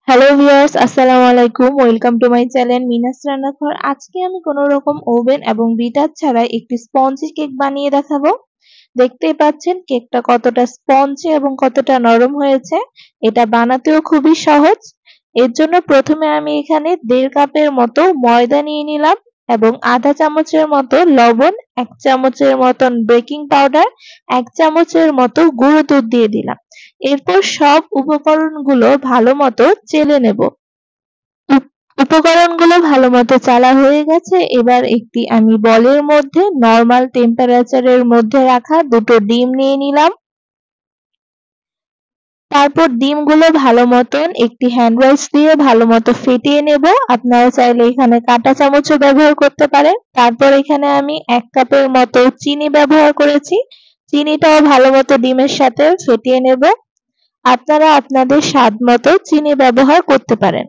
Hello viewers, আসসালামু আলাইকুম। Welcome to my channel মিনাস রান্নাঘর। আজকে আমি কোনো রকম ওভেন এবং বিটার ছাড়াই একটি স্পঞ্জি কেক বানিয়ে দেখাবো। দেখতেই পাচ্ছেন কেকটা কতটা স্পঞ্জি এবং কতটা নরম হয়েছে। এটা বানাতেও খুবই সহজ। এর জন্য প্রথমে আমি এখানে 1.5 কাপের মতো ময়দা নিয়ে নিলাম এবং আধা চামচের মতো লবণ, 1 চামচের মতন বেকিং পাউডার, 1 চামচের মতো গুঁড়ো দুধ দিয়ে দিলাম। এরপর সব উপকরণগুলো ভালোমতো চেলে নেব। উপকরণগুলো ভালোমতো চালা হয়ে গেছে। এবার একটি আমি বলের মধ্যে নরমাল টেম্পারেচারের মধ্যে রাখা 2টো ডিম নিয়ে নিলাম। তারপর ডিমগুলো ভালো মতন একটি হ্যান্ড ওয়াশ দিয়ে ভালোমতো ফেটিয়ে নেব। আপনারা চাইলে এখানে কাঁটা চামচও ব্যবহার করতে পারেন। তারপর এখানে আমি 1 কাপের মতো চিনি ব্যবহার করেছি। চিনিটাও ভালোমতো ডিমের সাথে ফেটিয়ে নেব। আপনারা আপনাদের স্বাদ মতো চিনি ব্যবহার করতে পারেন।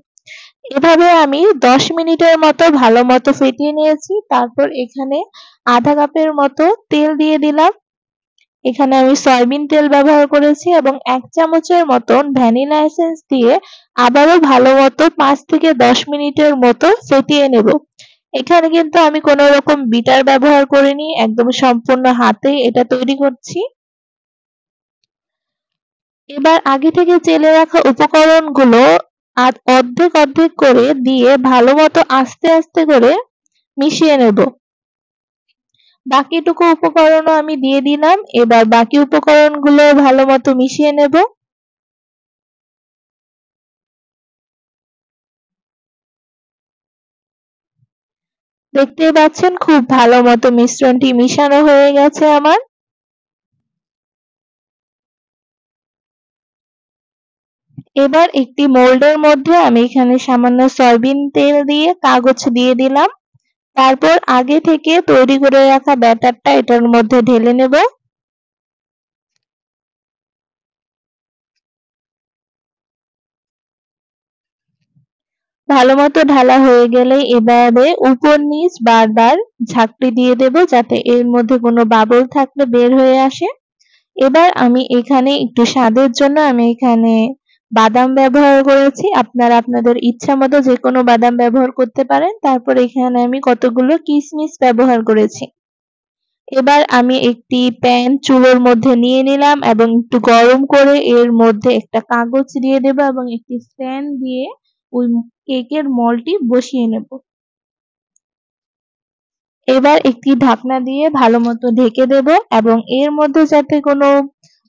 এভাবে আমি 10 মিনিটের মতো ভালোমতো ফেটিয়ে নিয়েছি। তারপর এখানে আধা কাপের মতো তেল দিয়ে দিলাম। এখানে আমি সয়াবিন তেল ব্যবহার করেছি এবং 1 চামচের মতন ভ্যানিলা এসেন্স দিয়ে আবারও ভালোমতো 5 থেকে 10 মিনিটের মতো ফেটিয়ে নেব। এখানে কিন্তু আমি কোনো রকম বিটার ব্যবহার করিনি, একদম সম্পূর্ণ হাতেই এটা তৈরি করছি। এবার আগে থেকে চেলে রাখা উপকরণগুলো অর্ধেক অর্ধেক করে দিয়ে ভালোমতো আস্তে আস্তে করে মিশিয়ে নেব। বাকিটুকু উপকরণও আমি দিয়ে দিলাম। এবার বাকি উপকরণগুলো ভালোমতো মিশিয়ে নেব। দেখতেই পাচ্ছেন খুব ভালোমতো মিশ্রণটি মিশানো হয়ে গেছে আমার। এবার একটি মোল্ডের মধ্যে আমি এখানে সামান্য সয়াবিন তেল দিয়ে কাগজ দিয়ে দিলাম। তারপর আগে থেকে তৈরি করে রাখা ব্যাটারটা এটার মধ্যে ঢেলে নেব। ভালোমতো ঢালা হয়ে গেলে এবারে উপর নিচ বারবার ঝাঁকড়ি দিয়ে দেব যাতে এর মধ্যে কোনো বাবল থাকলে বের হয়ে আসে। এবার আমি এখানে একটু স্বাদের জন্য আমি এখানে বাদাম ব্যবহার করেছি। আপনারা আপনাদের ইচ্ছা মতো যে কোনো বাদাম ব্যবহার করতে পারেন। তারপর এখানে আমি কতগুলো কিশমিশ ব্যবহার করেছি। এবার আমি একটি প্যান চুলোর মধ্যে নিয়ে নিলাম এবং একটু গরম করে এর মধ্যে একটা কাগজ দিয়ে দেব এবং একটি স্ট্যান্ড দিয়ে ওই কেকের মলটি বসিয়ে নেব। এবার একটি ঢাকনা দিয়ে ভালোমতো ঢেকে দেব এবং এর মধ্যে যাতে কোনো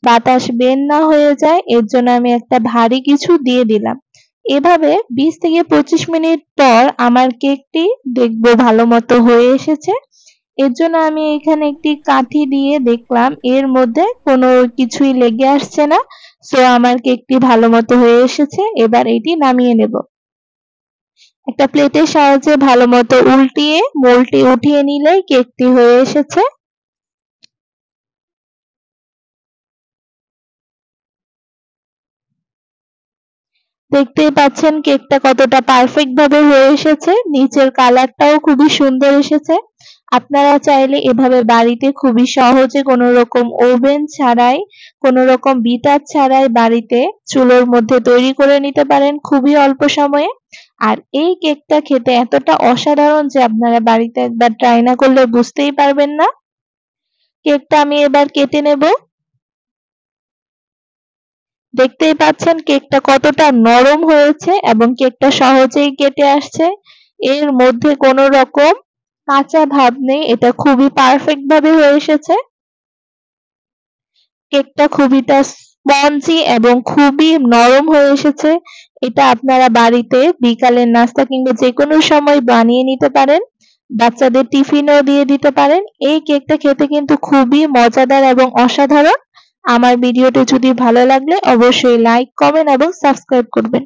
বাতাস বের না হয়ে যায় এর জন্য আমি একটা ভারী কিছু দিয়ে দিলাম। এভাবে 20 থেকে 25 মিনিট পর আমার কেকটি দেখবো ভালোমতো হয়ে এসেছে। এর জন্য আমি এখানে একটি কাঠি দিয়ে দেখলাম এর মধ্যে কোনো কিছুই লেগে আসছে না। সো আমার কেকটি ভালোমতো হয়ে এসেছে। এবার এটি নামিয়ে নেব। একটা প্লেটের সাহায্যে ভালোমতো উল্টিয়ে মোলটি উঠিয়ে নিলেই কেকটি হয়ে এসেছে। দেখতেই পাচ্ছেন কেকটা কতটা পারফেক্ট ভাবে হয়ে এসেছে। নিচের কালারটাও খুবই সুন্দর এসেছে। আপনারা চাইলে এভাবে বাড়িতে খুবই সহজে কোনো রকম ওভেন ছাড়াই, কোনো রকম বিটার ছাড়াই বাড়িতে চুলোর মধ্যে তৈরি করে নিতে পারেন খুবই অল্প সময়ে। আর এই কেকটা খেতে এতটা অসাধারণ যে আপনারা বাড়িতে একবার ট্রাই না করলে বুঝতেই পারবেন না। কেকটা আমি এবার কেটে নেব। দেখতেই পাচ্ছেন কেকটা কতটা নরম হয়েছে এবং কেকটা সহজেই কেটে আসছে। এর মধ্যে কোনো রকম কাঁচা ভাব নেই। এটা খুবই পারফেক্ট ভাবে হয়ে এসেছে। কেকটা খুবইটা স্পঞ্জি এবং খুবই নরম হয়ে এসেছে। এটা আপনারা বাড়িতে বিকালের নাস্তা কিংবা যেকোনো সময় বানিয়ে নিতে পারেন। বাচ্চাদের টিফিনেও দিয়ে দিতে পারেন। এই কেকটা খেতে কিন্তু খুবই মজাদার এবং অসাধারণ। আমার ভিডিওটি যদি ভালো লাগলে অবশ্যই লাইক, কমেন্ট এবং সাবস্ক্রাইব করবেন।